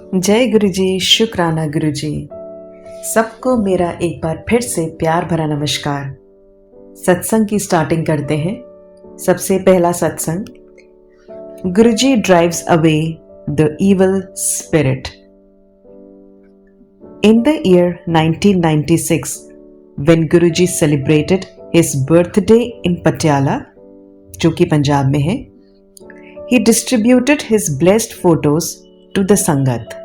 जय गुरु जी, शुक्राना गुरु जी। सबको मेरा एक बार फिर से प्यार भरा नमस्कार। सत्संग की स्टार्टिंग करते हैं। सबसे पहला सत्संग, Guruji drives away the evil spirit. In the year 1996, when Guruji celebrated his birthday in Patiala, जो कि पंजाब में है, he distributed his blessed photos to the Sangat.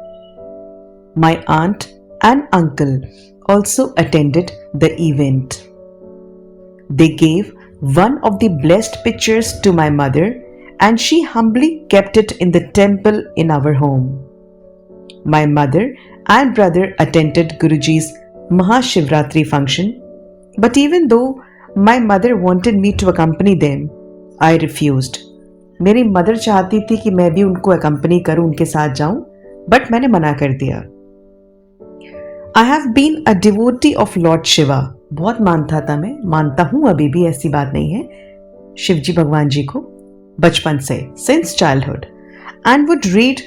My aunt and uncle also attended the event. They gave one of the blessed pictures to my mother and she humbly kept it in the temple in our home. My mother and brother attended Guruji's Mahashivratri function, but even though my mother wanted me to accompany them, I refused. मेरी mother चाहती थी कि मैं भी उनको accompany करूं, उनके साथ जाऊं, बट मैंने मना कर दिया। I have been a devotee of Lord Shiva. बहुत मानता था मैं, मानता हूं अभी भी, ऐसी बात नहीं है, शिवजी भगवान जी को बचपन से, since childhood, and would read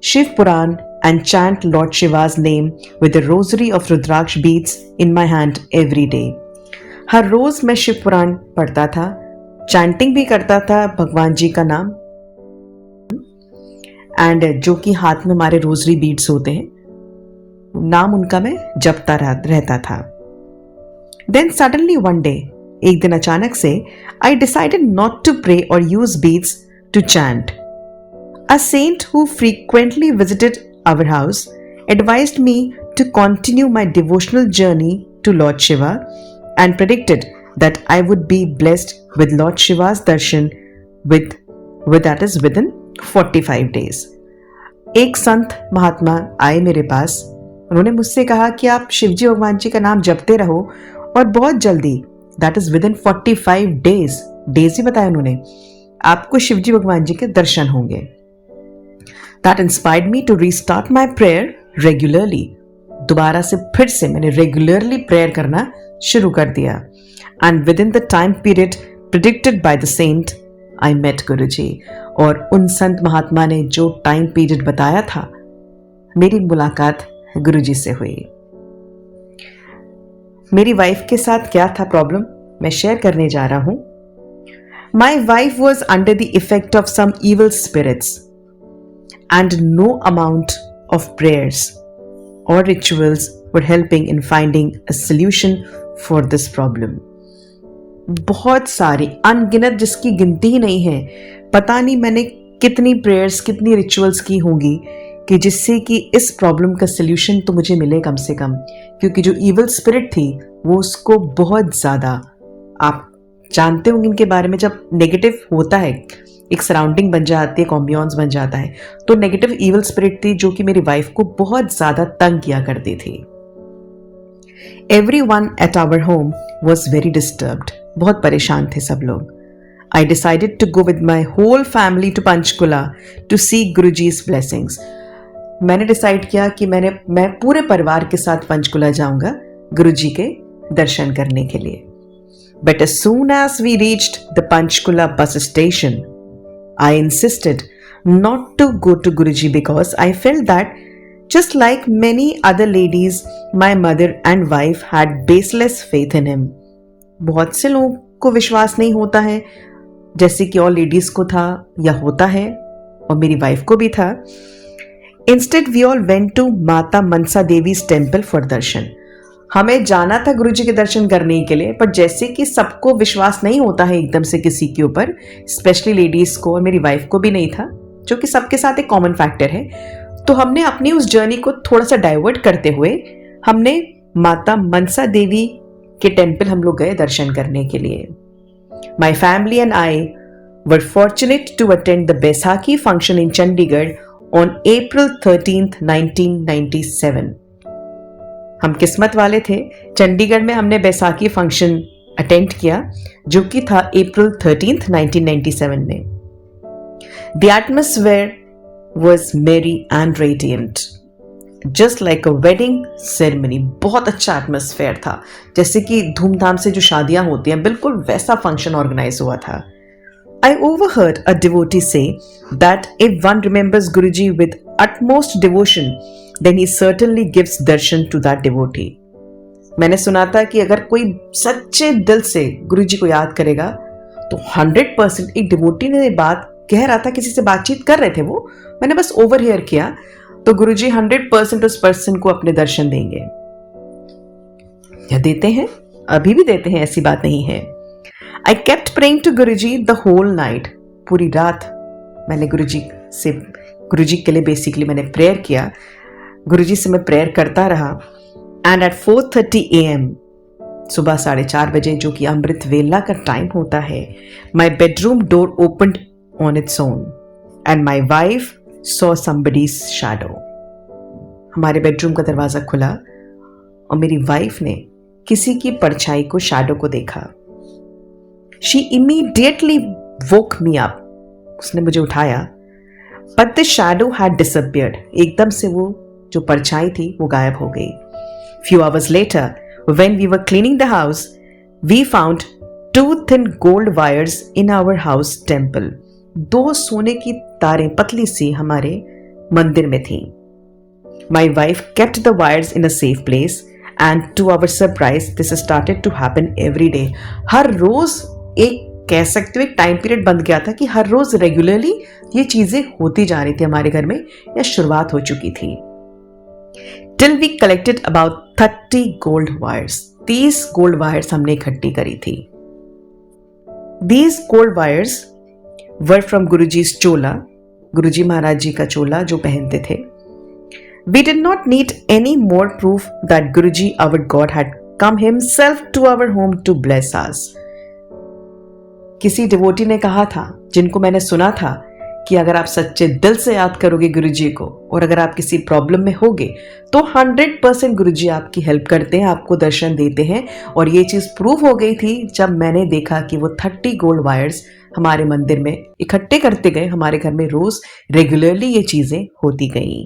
Shiv Puran and chant Lord Shiva's name with a rosary of Rudraksh beads in my hand every day. हर रोज मैं शिव पुराण पढ़ता था, चैंटिंग भी करता था भगवान जी का नाम, एंड जो कि हाथ में हमारे रोजरी बीड्स होते हैं, नाम उनका मैं जपता रहता था। Then suddenly one day, एक दिन अचानक से, I decided not to pray or use beads to chant. A saint who frequently visited our house advised me to continue my devotional journey to Lord Shiva and predicted that I would be blessed with Lord Shiva's darshan with that is within 45 days. एक संत महात्मा आए मेरे पास, उन्होंने मुझसे कहा कि आप शिवजी भगवान जी का नाम जपते रहो और बहुत जल्दी, that is within 45 days, days ही बताया उन्होंने, आपको शिवजी भगवान जी के दर्शन होंगे। That inspired me to restart my prayer regularly. दोबारा से फिर से मैंने रेगुलरली प्रेयर करना शुरू कर दिया। And within the time period predicted by the saint, I met Guruji. और उन संत महात्मा ने जो टाइम पीरियड बताया था, मेरी मुलाकात गुरुजी से हुई। मेरी वाइफ के साथ क्या था प्रॉब्लम, मैं शेयर करने जा रहा हूं। My wife was under the effect of some evil spirits and no amount of prayers और rituals were helping in finding a solution for this problem. बहुत सारी, अनगिनत, जिसकी गिनती ही नहीं है। पता नहीं मैंने कितनी प्रेयर्स, कितनी रिचुअल्स की होंगी कि जिससे कि इस प्रॉब्लम का सल्यूशन तो मुझे मिले कम से कम, क्योंकि जो इविल स्पिरिट थी वो उसको बहुत ज़्यादा, आप जानते होंगे इनके बारे में, जब नेगेटिव होता है, एक सराउंडिंग बन जाती है, एक एम्बियंस बन जाता है, तो नेगेटिव इविल स्पिरिट थी जो कि मेरी वाइफ को बहुत ज़्यादा तंग किया करती थी। Everyone at our home was very disturbed, बहुत परेशान थे सब लोग। I decided to go with my whole family to Panchkula to seek Guruji's blessings. मैंने डिसाइड किया कि मैं पूरे परिवार के साथ पंचकुला जाऊंगा गुरुजी के दर्शन करने के लिए। But as soon as we reached the Panchkula bus station, I insisted not to go to Guruji because I felt that just like many other ladies, my mother and wife had baseless faith in him. बहुत से लोगों को विश्वास नहीं होता है, जैसे कि और लेडीज को था या होता है, और मेरी वाइफ को भी था। Instead, we all went to माता मनसा देवी's temple for दर्शन। हमें जाना था गुरुजी के दर्शन करने के लिए, पर जैसे कि सबको विश्वास नहीं होता है एकदम से किसी के ऊपर, स्पेशली लेडीज को, और मेरी वाइफ को भी नहीं था, जो कि सबके साथ एक कॉमन फैक्टर है। तो हमने अपनी उस जर्नी को थोड़ा सा डाइवर्ट करते हुए हमने माता मनसा देवी के टेम्पल हम लोग गए दर्शन करने के लिए। My family and I were fortunate to attend the Baisakhi function in Chandigarh on April 13th, 1997. हम किस्मत वाले थे, चंडीगढ़ में हमने बैसाखी फंक्शन अटेंड किया, जो कि था April 13th, 1997 में। The atmosphere was merry and radiant, just like a wedding ceremony. बहुत अच्छा एटमॉस्फेयर था, जैसे कि धूमधाम से जो शादियां होती हैं, बिल्कुल वैसा फंक्शन ऑर्गेनाइज हुआ था। I overheard a devotee say that if one remembers Guruji with utmost devotion, then he certainly gives darshan to that devotee. मैंने सुना था कि अगर कोई सच्चे दिल से गुरु जी को याद करेगा तो 100%, एक डिवोटी ने बात कह रहा था, किसी से बातचीत कर रहे थे वो, मैंने बस ओवरहियर किया, तो गुरु जी 100% उस पर्सन को अपने दर्शन देंगे या देते हैं, अभी भी देते हैं, ऐसी बात नहीं है. I kept praying to Guru ji the whole night. पूरी रात मैंने गुरु जी के लिए बेसिकली मैंने प्रेयर किया, गुरु जी से मैं प्रेयर करता रहा. एंड एट 4:30 AM, सुबह 4:30 बजे, जो कि अमृत वेला का टाइम होता है, my bedroom door opened on its own and my wife saw somebody's shadow. हमारे बेडरूम का दरवाजा खुला और मेरी वाइफ ने किसी की परछाई को, शैडो को देखा. She immediately woke me up. उसने मुझे उठाया. But the shadow had disappeared. एकदम से वो जो परछाई थी वो गायब हो गई. Few hours later, when we were cleaning the house, we found 2 thin gold wires in our house temple. 2 सोने की तारें पतली सी हमारे मंदिर में थी. My wife kept the wires in a safe place, and to our surprise, this started to happen every day. हर रोज एक कह सकते हो एक टाइम पीरियड बन गया था कि हर रोज रेगुलरली ये चीजें होती जा रही थी हमारे घर में, या शुरुआत हो चुकी थी. Till we collected about 30 gold wires. 30 gold wires हमने इकट्ठी करी थी. These gold wires were from Guruji's chola, गुरुजी महाराज जी का चोला जो पहनते थे. We did not need any more proof that Guruji, our God, had come himself to our home to bless us. किसी devotee ने कहा था, जिनको मैंने सुना था, कि अगर आप सच्चे दिल से याद करोगे गुरुजी को और अगर आप किसी प्रॉब्लम में होगे तो 100% गुरुजी आपकी हेल्प करते हैं, आपको दर्शन देते हैं. और ये चीज़ प्रूव हो गई थी जब मैंने देखा कि वो 30 गोल्ड वायर्स हमारे मंदिर में इकट्ठे करते गए. हमारे घर में रोज रेगुलरली ये चीज़ें होती गई.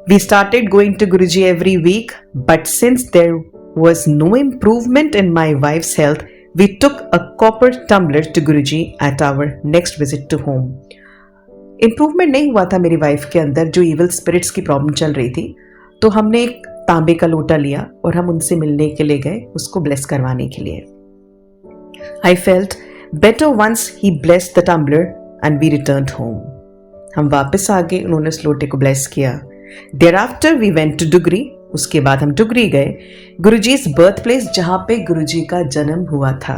We started going to Guruji every week, but since there was no improvement in my wife's health, we took a copper tumbler to Guruji at our next visit to home. Improvement नहीं हुआ था मेरी wife के अंदर, जो evil spirits की problem चल रही थी, तो हमने एक तांबे का लोटा लिया और हम उनसे मिलने के लिए गए, उसको ब्लेस करवाने के लिए. I felt better once he blessed the tumbler and we returned home. हम वापस आ गए, उन्होंने उस लोटे को ब्लेस किया. Thereafter we went to Dugri. उसके बाद हम डुगरी गए, गुरुजी's बर्थ प्लेस, जहां पे गुरुजी का जन्म हुआ था.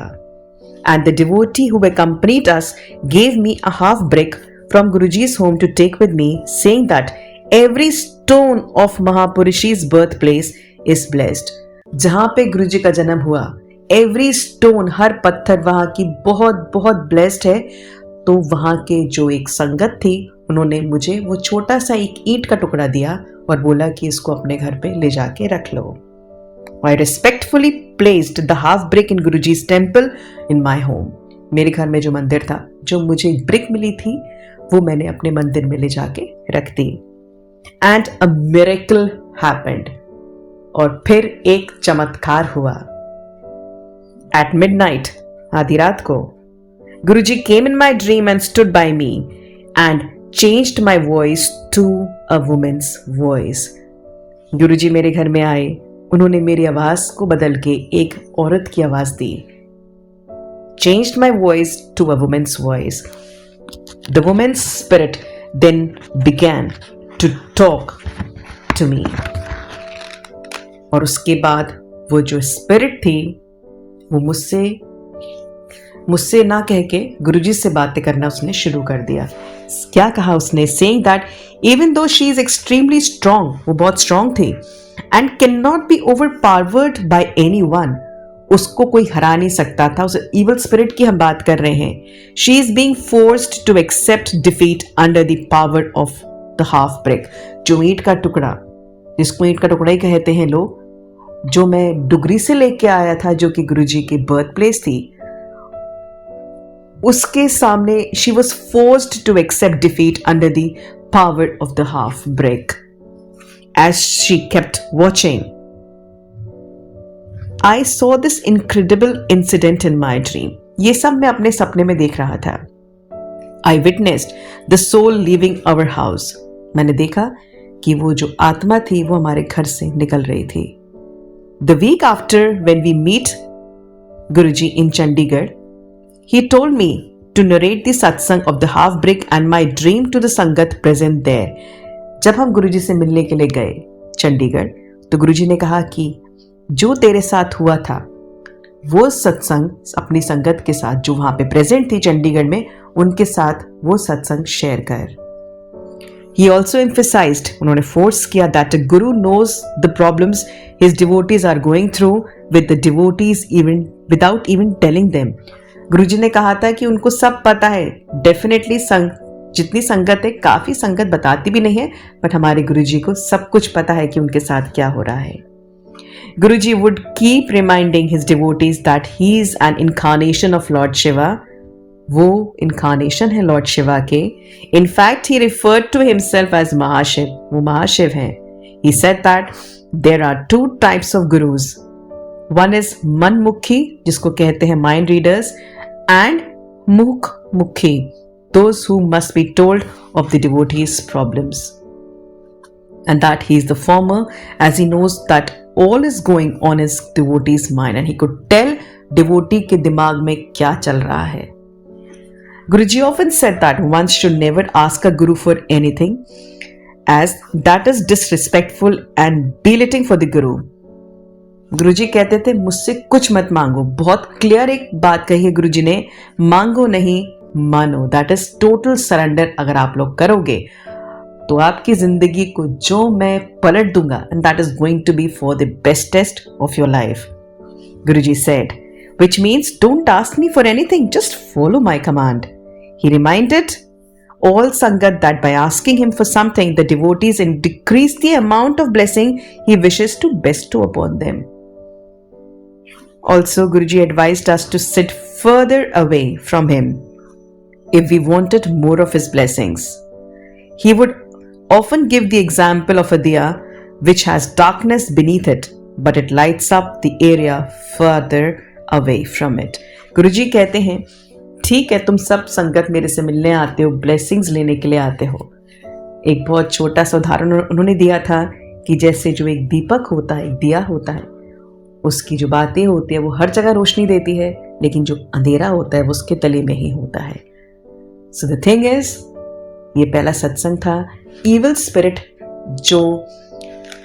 And the devotee who accompanied us gave me a half brick from Guruji's home to take with me, saying that every stone of Mahapurushi's birthplace is blessed. जहां पे गुरुजी का जन्म हुआ, every stone, हर पत्थर वहां की बहुत बहुत blessed है. तो वहां के जो एक संगत थी, उन्होंने मुझे वो छोटा सा एक ईंट का टुकड़ा दिया और बोला कि इसको अपने घर पे ले जाके रख लो. I respectfully placed the half brick in Guruji's temple in my home. मेरे घर में जो मंदिर था, जो मुझे ब्रिक मिली थी, वो मैंने अपने मंदिर में ले जाके रख दी. And a miracle happened. और फिर एक चमत्कार हुआ. At midnight, आधी रात को, Guruji came in my dream and stood by me and changed my voice to a woman's voice. गुरुजी मेरे घर में आए, उन्होंने मेरी आवाज को बदल के एक औरत की आवाज दी. Changed my voice to a woman's voice. The woman's spirit then began to talk to me. और उसके बाद वो जो स्पिरिट थी, वो मुझसे ना कह के गुरुजी से बातें करना उसने शुरू कर दिया. क्या कहा उसने? Saying that even though she is extremely strong, वो बहुत strong थी, and cannot be overpowered by anyone, उसको कोई हरा नहीं सकता था. उस evil spirit की हम बात कर रहे हैं. She is being forced to accept defeat under the power of the half brick. जो ईंट का टुकड़ा, जिसको ईंट का टुकड़ा ही कहते हैं लोग, जो मैं डुगरी से लेके आया था, जो कि गुरुजी की बर्थ प्लेस थी, उसके सामने she was forced to accept defeat under the power of the half brick. As she kept watching, I saw this incredible incident in my dream. ये सब मैं अपने सपने में देख रहा था. I witnessed the soul leaving our house. मैंने देखा कि वो जो आत्मा थी वो हमारे घर से निकल रही थी. The week after, when we meet Guruji in Chandigarh, he told me to narrate the satsang of the half brick and my dream to the sangat present there. जब हम गुरुजी से मिलने के लिए गए चंडीगढ़, तो गुरुजी ने कहा कि जो तेरे साथ हुआ था वो सत्संग अपनी संगत के साथ जो वहां पे प्रेजेंट थी चंडीगढ़ में, उनके साथ वो सत्संग शेयर कर. He also emphasized, उन्होंने फोर्स किया that a guru knows the problems his devotees are going through with the devotees even without even telling them. गुरुजी ने कहा था कि उनको सब पता है. डेफिनेटली जितनी संगत है, काफी संगत बताती भी नहीं है, बट हमारे गुरुजी को सब कुछ पता है कि उनके साथ क्या हो रहा है. गुरुजी would keep reminding his devotees that he is an incarnation of Lord Shiva. वो इनकारनेशन है लॉर्ड शिवा के. In fact he referred to himself as Mahashiv. वो महाशिव हैं. He said that there are two types of gurus. One is Manmukhi, जिसको कहते हैं mind readers, and Mukhmukhi, those who must be told of the devotees problems. And that he is the former, as he knows that all is going on his devotee's mind, and he could tell devotee के दिमाग में क्या चल रहा है. Guruji often said that one should never ask a guru for anything, as that is disrespectful and belittling for the guru. गुरुजी कहते थे मुझसे कुछ मत मांगो. बहुत क्लियर एक बात कही है गुरुजी ने, मांगो नहीं मानो. That is total surrender. अगर आप लोग करोगे तो आपकी जिंदगी को जो मैं पलट दूंगा, and that is going to be for the bestest of your life. Guruji said, which means don't ask me for anything, just follow my command. He reminded all Sangat that by asking him for something, the devotees decrease the amount of blessing he wishes to bestow upon them. Also, Guruji advised us to sit further away from him if we wanted more of his blessings. He would often give the example of a diya which has darkness beneath it, but it lights up the area further away from it. गुरुजी कहते हैं, ठीक है तुम सब संगत मेरे से मिलने आते हो, ब्लेसिंग्स लेने के लिए आते हो. एक बहुत छोटा सा उदाहरण उन्होंने दिया था कि जैसे जो एक दीपक होता है, एक दिया होता है, उसकी जो बातें होती है वो हर जगह रोशनी देती है, लेकिन जो अंधेरा होता है वो उसके तले में ही होता है. सो द थिंग इज, ये पहला सत्संग था. इविल स्पिरिट जो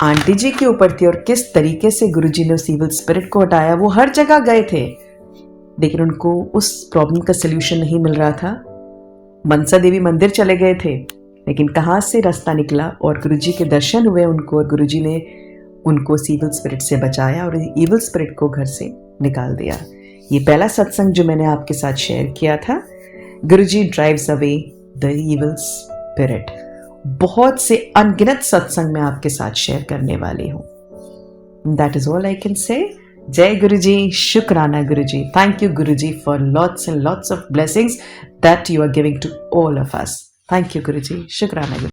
आंटी जी के ऊपर थी और किस तरीके से गुरुजी ने उस इविल स्पिरिट को हटाया. वो हर जगह गए थे, लेकिन उनको उस प्रॉब्लम का सल्यूशन नहीं मिल रहा था. मनसा देवी मंदिर चले गए थे, लेकिन कहाँ से रास्ता निकला और गुरुजी के दर्शन हुए उनको, और गुरुजी ने उनको उस इविल स्पिरिट से बचाया और इविल स्पिरिट को घर से निकाल दिया. ये पहला सत्संग जो मैंने आपके साथ शेयर किया था, Guruji drives away the evil spirit. बहुत से अनगिनत सत्संग मैं आपके साथ शेयर करने वाली हूँ. That is all I can say. जय गुरुजी, शुक्राना Guruji. Thank you Guruji for lots and lots of blessings that you are giving to all of us. Thank you Guruji, शुक्राना.